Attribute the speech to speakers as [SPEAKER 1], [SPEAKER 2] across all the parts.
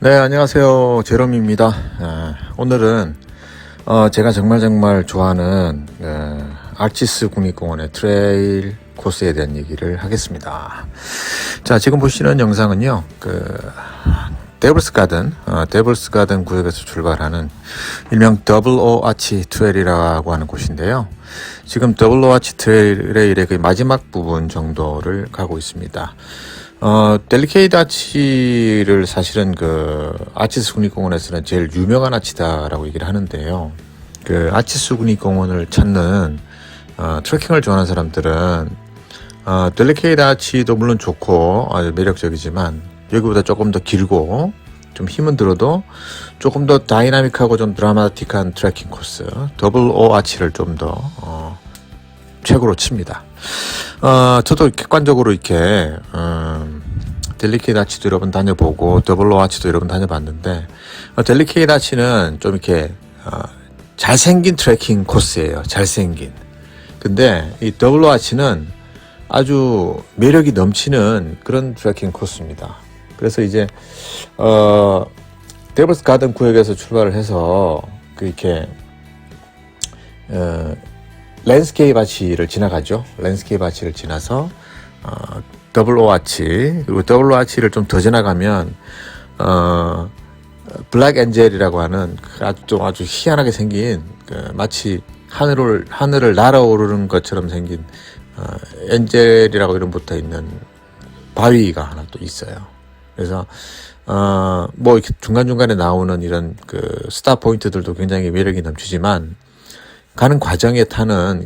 [SPEAKER 1] 네, 안녕하세요. 제롬입니다. 오늘은 제가 정말 좋아하는 아치스 국립공원의 트레일 코스에 대한 얘기를 하겠습니다. 자, 지금 보시는 영상은요, 데블스 가든 구역에서 출발하는 일명 더블 오 아치 트레일이라고 하는 곳인데요. 지금 더블 오 아치 트레일의 그 마지막 부분 정도를 가고 있습니다. 델리케이드 아치를 사실은 아치스 국립공원에서는 제일 유명한 아치다라고 얘기를 하는데요. 아치스 국립공원을 찾는, 트레킹을 좋아하는 사람들은, 델리케이드 아치도 물론 좋고 아주 매력적이지만, 여기보다 조금 더 길고, 좀 힘은 들어도 조금 더 다이나믹하고 좀 드라마틱한 트레킹 코스, 더블 오 아치를 좀 더, 최고로 칩니다. 저도 객관적으로 이렇게, 델리케이드 아치도 여러 번 다녀보고, 더블 오 아치도 여러 번 다녀봤는데, 델리케이드 아치는 좀 이렇게, 잘생긴 트레킹 코스예요. 잘생긴. 근데, 이 더블 오 아치는 아주 매력이 넘치는 그런 트레킹 코스입니다. 그래서 이제, 데블스 가든 구역에서 출발을 해서, 랜스케이프 아치를 지나가죠. 랜스케이프 아치를 지나서 더블 오 아치, 그리고 더블 오 아치를 좀 더 지나가면 블랙 엔젤이라고 하는 아주 희한하게 생긴 마치 하늘을 날아오르는 것처럼 생긴 엔젤이라고 이름 붙어 있는 바위가 하나 또 있어요. 그래서 뭐 이렇게 중간중간에 나오는 이런 스타 포인트들도 굉장히 매력이 넘치지만 가는 과정에 타는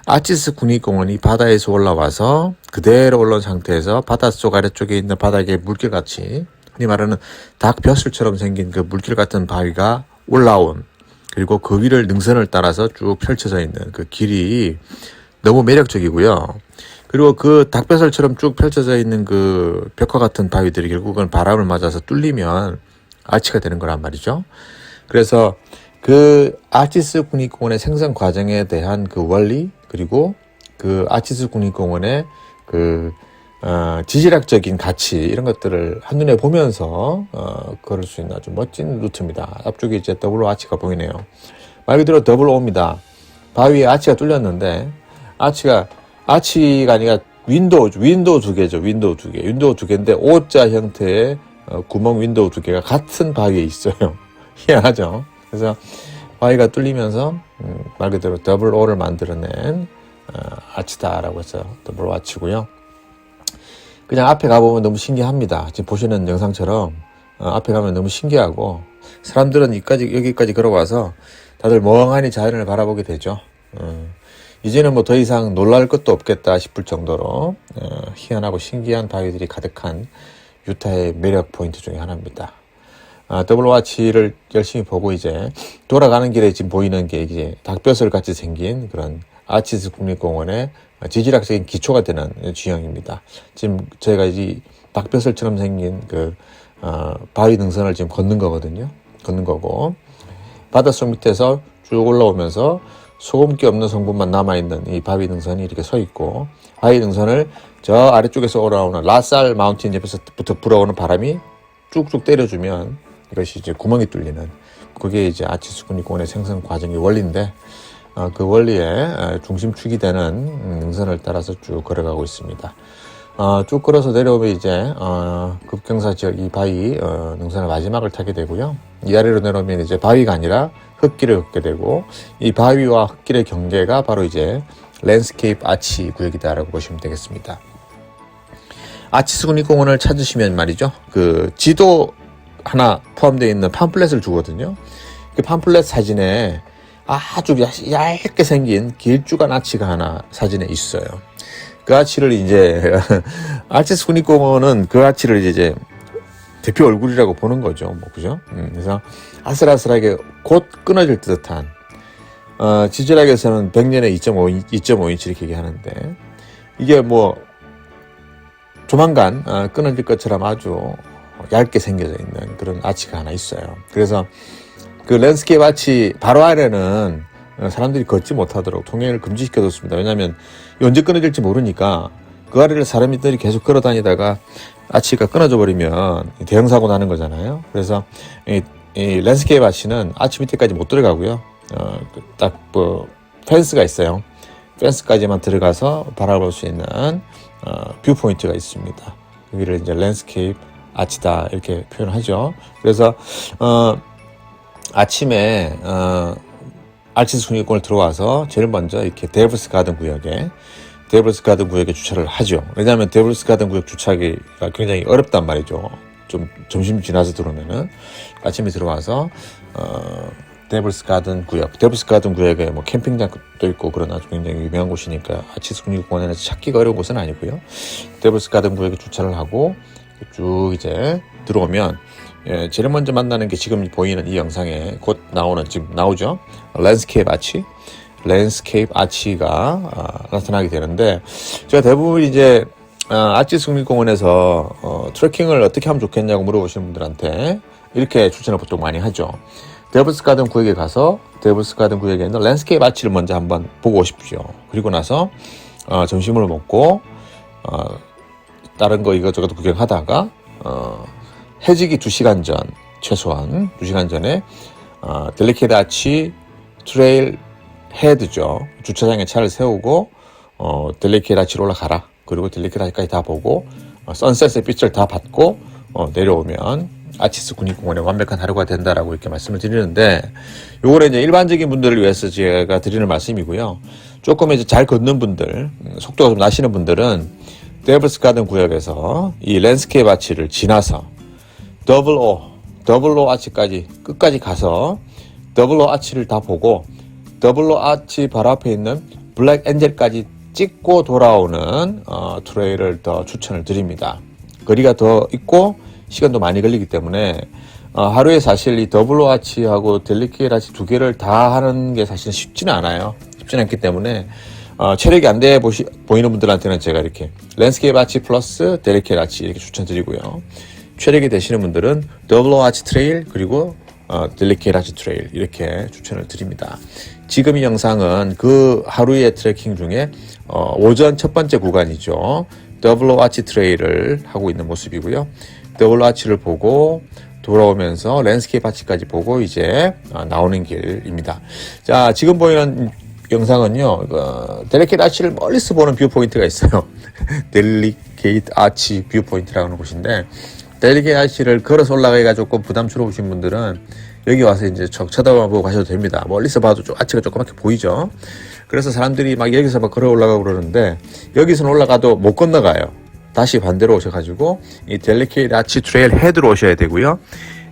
[SPEAKER 1] 아치스 국립공원이 바다에서 올라와서 그대로 올라온 상태에서 바닷속 아래쪽에 있는 바닥에 물길같이 흔히 말하는 닭벼슬처럼 생긴 물길 같은 바위가 올라온, 그리고 그 위를 능선을 따라서 쭉 펼쳐져 있는 길이 너무 매력적이고요. 그리고 닭벼슬처럼 쭉 펼쳐져 있는 벽화 같은 바위들이 결국은 바람을 맞아서 뚫리면 아치가 되는 거란 말이죠. 그래서 아치스 국립공원의 생성 과정에 대한 원리, 그리고 아치스 국립공원의 지질학적인 가치, 이런 것들을 한눈에 보면서, 걸을 수 있는 아주 멋진 루트입니다. 앞쪽에 이제 더블 오 아치가 보이네요. 말 그대로 더블 오입니다. 바위에 아치가 뚫렸는데, 아치가 아니라 윈도우 두 개죠. 윈도우 두 개인데, O자 형태의 구멍 윈도우 두 개가 같은 바위에 있어요. 희한하죠? 그래서 바위가 뚫리면서 말 그대로 더블 오를 만들어낸 아치다라고 해서 더블 오 아치고요. 그냥 앞에 가보면 너무 신기합니다. 지금 보시는 영상처럼 앞에 가면 너무 신기하고, 사람들은 여기까지 걸어와서 다들 멍하니 자연을 바라보게 되죠. 이제는 뭐 더 이상 놀랄 것도 없겠다 싶을 정도로 희한하고 신기한 바위들이 가득한 유타의 매력 포인트 중에 하나입니다. 더블 오 아치를 열심히 보고 이제 돌아가는 길에 지금 보이는 게 이제 닭벼슬 같이 생긴 그런 아치스 국립공원의 지질학적인 기초가 되는 지형입니다. 지금 저희가 이 닭벼슬처럼 생긴 바위 능선을 지금 걷는 거고, 바닷속 밑에서 쭉 올라오면서 소금기 없는 성분만 남아있는 이 바위 능선이 이렇게 서 있고, 바위 능선을 저 아래쪽에서 올라오는 라살 마운틴 옆에서부터 불어오는 바람이 쭉쭉 때려주면 이것이 이제 구멍이 뚫리는, 그게 이제 아치스 국립공원의 생성 과정의 원리인데, 그 원리의 중심축이 되는 능선을 따라서 쭉 걸어가고 있습니다. 쭉 걸어서 내려오면 이제 급경사 지역 이 바위 능선의 마지막을 타게 되고요. 이 아래로 내려오면 이제 바위가 아니라 흙길을 걷게 되고, 이 바위와 흙길의 경계가 바로 이제 랜스케이프 아치 구역이다라고 보시면 되겠습니다. 아치스 국립공원을 찾으시면 말이죠, 지도 하나 포함되어 있는 팜플렛을 주거든요. 그 팜플렛 사진에 아주 얇게 생긴 길쭉한 아치가 하나 사진에 있어요. 그 아치를 이제 아치스 국립공원은 그 아치를 이제 대표 얼굴이라고 보는 거죠. 뭐 그죠? 그래서 아슬아슬하게 곧 끊어질 듯한, 지질학에서는 100년에 2.5인치 이렇게 얘기하는데, 이게 뭐 조만간 끊어질 것처럼 아주 얇게 생겨져 있는 그런 아치가 하나 있어요. 그래서 랜스케이프 아치 바로 아래는 사람들이 걷지 못하도록 통행을 금지시켜뒀습니다. 왜냐하면 언제 끊어질지 모르니까 그 아래를 사람들이 계속 걸어 다니다가 아치가 끊어져 버리면 대형 사고 나는 거잖아요. 그래서 이 랜드스케이프 아치는 아치 밑에까지 못 들어가고요. 딱 뭐 펜스가 있어요. 펜스까지만 들어가서 바라볼 수 있는 뷰 포인트가 있습니다. 여기를 이제 랜드스케이프 아치다 이렇게 표현하죠. 그래서 아침에 아치스 국립공원을 들어와서 제일 먼저 이렇게 데블스 가든 구역에 주차를 하죠. 왜냐하면 데블스 가든 구역 주차하기가 굉장히 어렵단 말이죠. 좀 점심 지나서 들어오면은 아침에 들어와서 데블스 가든 구역에 뭐 캠핑장도 있고 그런 아주 굉장히 유명한 곳이니까 아치스 국립공원에서 찾기가 어려운 곳은 아니고요. 데블스 가든 구역에 주차를 하고 쭉 이제 들어오면 제일 먼저 만나는 게 지금 보이는 이 영상에 곧 지금 나오죠. 랜드스케이프 아치가 나타나게 되는데, 제가 대부분 이제 아치스 국립공원에서 트레킹을 어떻게 하면 좋겠냐고 물어보시는 분들한테 이렇게 추천을 보통 많이 하죠. 데블스 가든 구역에 가서 데블스 가든 구역에 있는 랜드스케이프 아치를 먼저 한번 보고 오십시오. 그리고 나서 점심을 먹고 다른 거 이것저것 구경하다가 해지기 2시간 전, 최소한 2시간 전에 델리케이트 아치 트레일 헤드죠. 주차장에 차를 세우고 델리케이트 아치로 올라가라. 그리고 델리케이트 아치까지 다 보고 선셋의 빛을 다 받고 내려오면 아치스 국립공원의 완벽한 하루가 된다라고 이렇게 말씀을 드리는데, 요거는 이제 일반적인 분들을 위해서 제가 드리는 말씀이고요. 조금 이제 잘 걷는 분들, 속도가 좀 나시는 분들은 데블스 가든 구역에서 이 랜드스케이프 아치를 지나서 더블 O 아치까지 끝까지 가서 더블 O 아치를 다 보고 더블 O 아치 바로 앞에 있는 블랙 엔젤까지 찍고 돌아오는 트레일을 더 추천을 드립니다. 거리가 더 있고 시간도 많이 걸리기 때문에 하루에 사실 이 더블 O 아치하고 델리케이트 아치 두 개를 다 하는 게 사실 쉽지는 않아요. 쉽지는 않기 때문에 체력이 안 돼 보이는 분들한테는 제가 이렇게 랜드스케이프 아치 플러스 델리케이트 아치 이렇게 추천드리고요. 체력이 되시는 분들은 더블 O 아치 트레일 그리고 델리케이트 아치 트레일 이렇게 추천을 드립니다. 지금 이 영상은 그 하루의 트레킹 중에 오전 첫 번째 구간이죠. 더블 O 아치 트레일을 하고 있는 모습이고요. 더블 O 아치를 보고 돌아오면서 랜드스케이프 아치까지 보고 이제 나오는 길입니다. 자, 지금 보이는 영상은요, 델리케이트 아치를 멀리서 보는 뷰 포인트가 있어요. 델리케이트 아치 뷰 포인트라고 하는 곳인데, 델리케이트 아치를 걸어서 올라가기가 조금 부담스러우신 분들은 여기 와서 이제 쳐다보고 가셔도 됩니다. 멀리서 봐도 아치가 조그맣게 보이죠. 그래서 사람들이 막 여기서 막 걸어 올라가고 그러는데, 여기서는 올라가도 못 건너가요. 다시 반대로 오셔가지고 이 델리케이트 아치 트레일 헤드로 오셔야 되고요.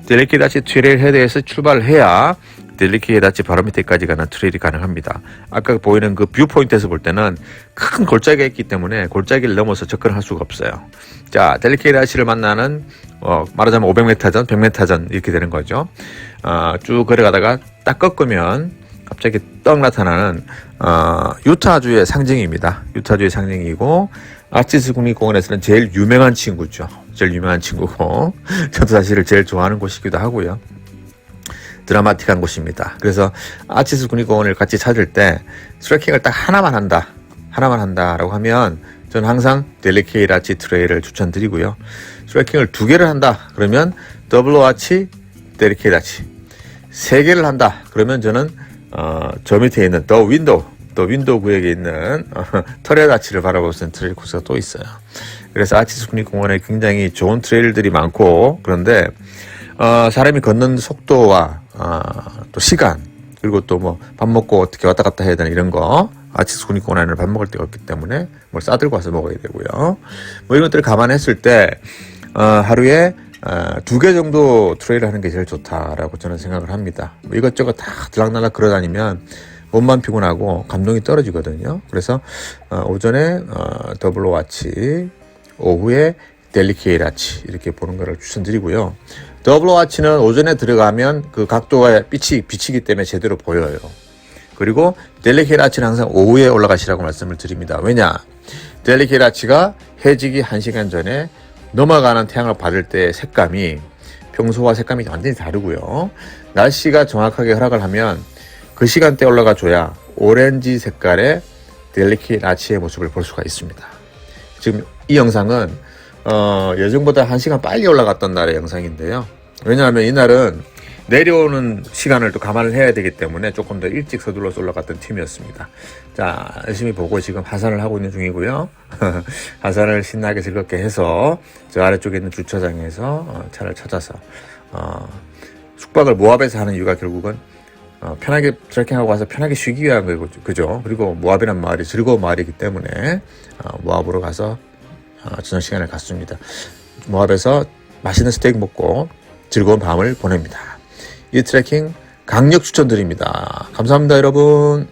[SPEAKER 1] 델리케이트 아치 트레일 헤드에서 출발을 해야 델리케이트 아치 바로 밑에까지 가는 트레일이 가능합니다. 아까 보이는 그 뷰 포인트에서 볼 때는 큰 골짜기가 있기 때문에 골짜기를 넘어서 접근할 수가 없어요. 자, 델리케이트 아치를 만나는 말하자면 500m 전, 100m 전 이렇게 되는 거죠. 쭉 걸어가다가 딱 꺾으면 갑자기 떡 나타나는 유타주의 상징입니다. 유타주의 상징이고 아치스 국립공원에서는 제일 유명한 친구죠. 제일 유명한 친구고 저도 사실 제일 좋아하는 곳이기도 하고요. 드라마틱한 곳입니다. 그래서 아치스 국립공원을 같이 찾을 때 트레킹을 딱 하나만 한다라고 하면 저는 항상 델리케이트 아치 트레일을 추천드리고요. 트레킹을 2개를 한다 그러면 더블 O 아치, 델리케이트 아치. 3개를 한다 그러면 저는 저 밑에 있는 더 윈도우 구역에 있는 터렛 아치를 바라볼 수 있는 트레일 코스가 또 있어요. 그래서 아치스 국립공원에 굉장히 좋은 트레일들이 많고, 그런데 사람이 걷는 속도와 또 시간, 그리고 또 뭐 밥 먹고 어떻게 왔다 갔다 해야 되나 이런 거, 아치스 국립공원에는 밥 먹을 데가 없기 때문에 뭘 싸들고 와서 먹어야 되고요. 뭐 이런 것들을 감안했을 때 하루에 2개 정도 트레일을 하는 게 제일 좋다라고 저는 생각을 합니다. 뭐 이것저것 다 들락날락 걸어다니면 몸만 피곤하고 감동이 떨어지거든요. 그래서 오전에 더블 O 아치, 오후에 델리케이트 아치 이렇게 보는 거를 추천드리고요. 더블 O 아치는 오전에 들어가면 그 각도가 비치기 때문에 제대로 보여요. 그리고 델리케이트 아치는 항상 오후에 올라가시라고 말씀을 드립니다. 왜냐? 델리케이트 아치가 해지기 1시간 전에 넘어가는 태양을 받을 때 색감이 평소와 색감이 완전히 다르고요. 날씨가 정확하게 허락을 하면 그 시간대에 올라가 줘야 오렌지 색깔의 델리케이트 아치의 모습을 볼 수가 있습니다. 지금 이 영상은 예정보다 1시간 빨리 올라갔던 날의 영상인데요. 왜냐하면 이날은 내려오는 시간을 또 감안을 해야 되기 때문에 조금 더 일찍 서둘러서 올라갔던 팀이었습니다. 자, 열심히 보고 지금 하산을 하고 있는 중이고요. 하산을 신나게 즐겁게 해서 저 아래쪽에 있는 주차장에서 차를 찾아서 숙박을 모압에서 하는 이유가 결국은 편하게 트레킹하고 와서 편하게 쉬기 위한 거고, 그죠? 그리고 모압이란 마을이 즐거운 마을이기 때문에 모압으로 가서 저녁 시간을 갖습니다. 모압에서 맛있는 스테이크 먹고 즐거운 밤을 보냅니다. 이 트레킹 강력 추천드립니다. 감사합니다, 여러분.